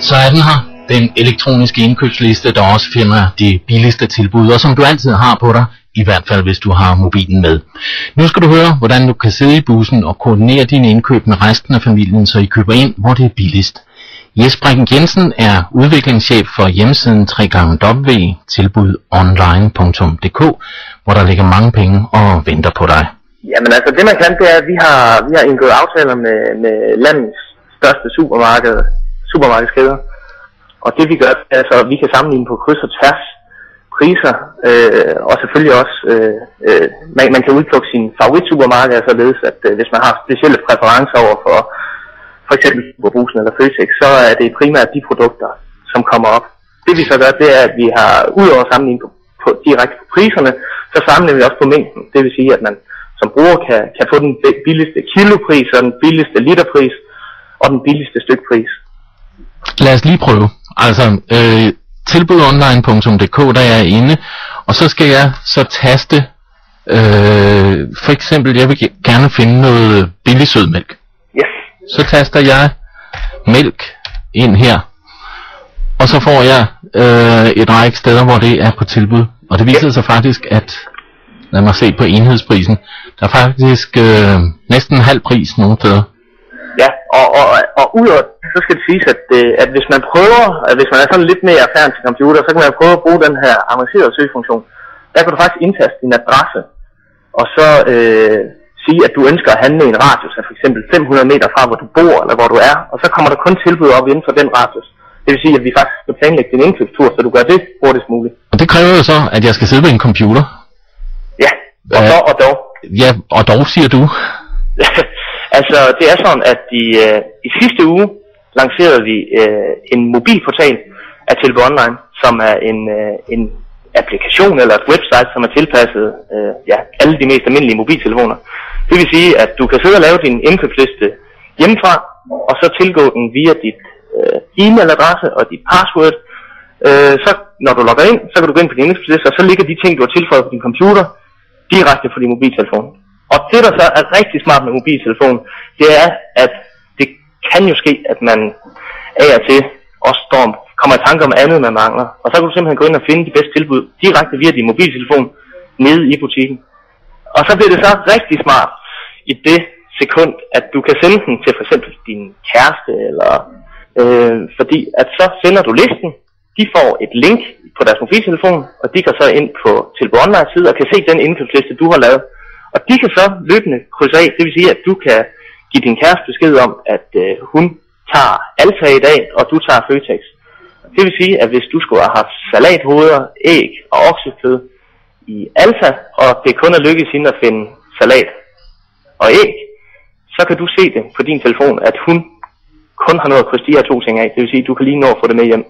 Så er den her, den elektroniske indkøbsliste, der også finder de billigste tilbud, og som du altid har på dig, i hvert fald hvis du har mobilen med. Nu skal du høre, hvordan du kan sidde i bussen og koordinere dine indkøb med resten af familien, så I køber ind, hvor det er billigst. Jes Brekken Jensen er udviklingschef for hjemmesiden www.tilbudonline.dk, hvor der ligger mange penge og venter på dig. Jamen altså det man kan, det er, at vi har indgået aftaler med landets største supermarkedskæder. Og det vi gør, er altså, at vi kan sammenligne på kryds og tværs priser, og selvfølgelig også, man kan udplukke sin favoritsupermarked, således at hvis man har specielle præferencer over for eksempel Brugsen eller Føtex, så er det primært de produkter, som kommer op. Det vi så gør, det er, at vi har, udover at sammenligne på direkte på priserne, så sammenligner vi også på mængden. Det vil sige, at man som bruger kan få den billigste kilopris, og den billigste literpris, og den billigste stykpris. Lad os lige prøve. Altså, tilbudonline.dk, der er jeg inde, og så skal jeg så taste, for eksempel, jeg vil gerne finde noget billig sødmælk. Yes. Så taster jeg mælk ind her, og så får jeg et række steder, hvor det er på tilbud. Og det viser sig faktisk, at, lad mig se på enhedsprisen, der er faktisk næsten halv pris nogle steder. Ja, og udover så skal det siges, at hvis man prøver, at hvis man er sådan lidt mere erfaren til computer, så kan man prøve at bruge den her avancerede søgefunktion. Der kan du faktisk indtaste din adresse, og så sige, at du ønsker at handle i en radius af for eksempel 500 meter fra, hvor du bor, eller hvor du er, og så kommer der kun tilbud op inden for den radius. Det vil sige, at vi faktisk skal planlægge din indkøbstur, så du gør det hurtigst muligt. Og det kræver jo så, at jeg skal sidde ved en computer. Ja, og dog. Ja, og dog siger du. Altså, det er sådan, at i sidste uge lancerede vi en mobilportal af Tilbud Online, som er en applikation eller et website, som er tilpasset alle de mest almindelige mobiltelefoner. Det vil sige, at du kan sidde og lave din indkøbsliste hjemmefra, og så tilgå den via dit e-mailadresse og dit password. Så når du logger ind, så kan du gå ind på din indkøbsliste, og så ligger de ting, du har tilføjet på din computer, direkte på din mobiltelefon. Og det, der så er rigtig smart med mobiltelefonen, det er, at det kan jo ske, at man af og til også kommer i tanke om andet, man mangler. Og så kan du simpelthen gå ind og finde de bedste tilbud direkte via din mobiltelefon nede i butikken. Og så bliver det så rigtig smart i det sekund, at du kan sende den til for eksempel din kæreste, eller fordi at så sender du listen, de får et link på deres mobiltelefon, og de kan så ind på Tilbud Online side og kan se den indkøbsliste, du har lavet. Og de kan så løbende krydse af, det vil sige, at du kan give din kæreste besked om, at hun tager Alta i dag, og du tager Føtex. Det vil sige, at hvis du skulle have haft salathoveder, æg og oksekød i Alta, og det kun er lykkedes hende at finde salat og æg, så kan du se det på din telefon, at hun kun har nået at krydse de her to ting af. Det vil sige, at du kan lige nå at få det med hjem.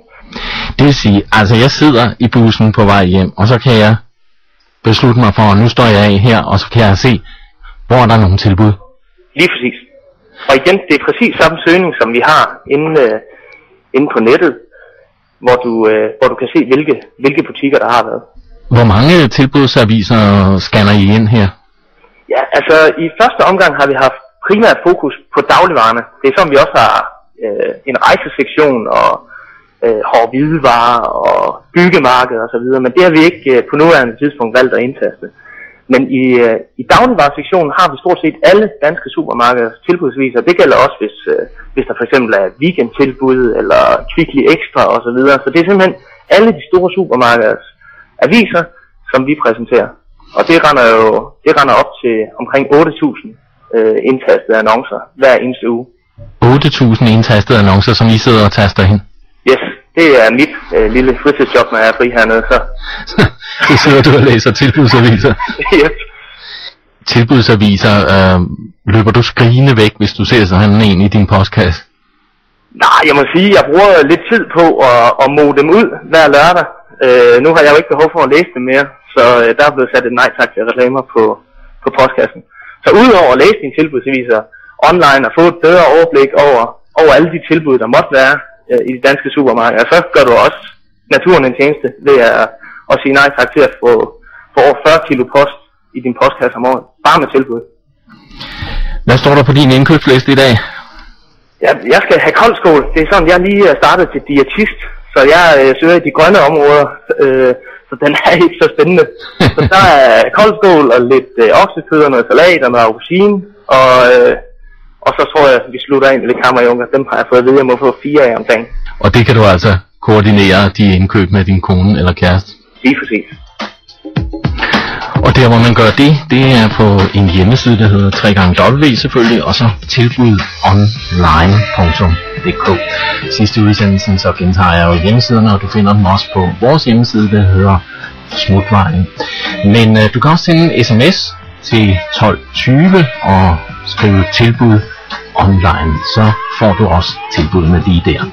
Det vil sige, altså jeg sidder i bussen på vej hjem, og så kan jeg beslutte mig for, at nu står jeg af her, og så kan jeg se, hvor er der nogle tilbud. Lige præcis. Og igen, det er præcis samme søgning, som vi har inde på nettet, hvor du kan se, hvilke butikker der har været. Hvor mange tilbudsaviser scanner I ind her? Ja, altså i første omgang har vi haft primært fokus på dagligvarerne. Det er sådan, vi også har en rejsesektion og hårde hvidevarer og byggemarked og så videre, men det har vi ikke på nuværende tidspunkt valgt at indtaste. Men i dagligvaresektionen har vi stort set alle danske supermarkeders tilbudsviser. Det gælder også, hvis der for eksempel er weekendtilbud eller Kvickly Extra og så videre. Så det er simpelthen alle de store supermarkeders aviser, som vi præsenterer. Og det render op til omkring 8.000 indtastede annoncer hver eneste uge. 8.000 indtastede annoncer, som I sidder og taster hen? Yes, det er mit lille fritidsjob, når jeg er fri hernede, så. Så sidder du og læser tilbudsaviser? Yes. Tilbudsaviser, løber du skrigende væk, hvis du ser sådan en i din postkasse? Nej, jeg må sige, at jeg bruger lidt tid på at mode dem ud hver lørdag. Nu har jeg jo ikke behov for at læse dem mere, så der er blevet sat et nej tak til reklamer på postkassen. Så udover at læse dine tilbudsaviser online og få et bedre overblik over alle de tilbud, der måtte være i de danske supermarkeder, så gør du også naturen en tjeneste ved at sige nej tak til at få over 40 kilo post i din postkasse om året, bare med tilbud. Hvad står der på din indkøbsliste i dag? Jeg skal have koldskål. Det er sådan, jeg lige er startet til diætist, så jeg søger i de grønne områder, så den er ikke så spændende. Så der er koldskål og lidt oksekød og noget salat og noget aubergine, og så tror jeg, vi slutter ind med lidt kammerjunker. Dem har jeg fået at vide, jeg må få 4 af omkring. Og det kan du altså koordinere de indkøb med din kone eller kæreste? Lige præcis. Og der hvor man gør det er på en hjemmeside, der hedder www selvfølgelig, og så tilbudonline.dk. Sidste udsendelsen, så gentager jeg jo hjemmesiderne, og du finder dem også på vores hjemmeside, der hedder Smutvejen. Men du kan også sende en sms til 1220 og skrive tilbud online, så får du også tilbudene lige der.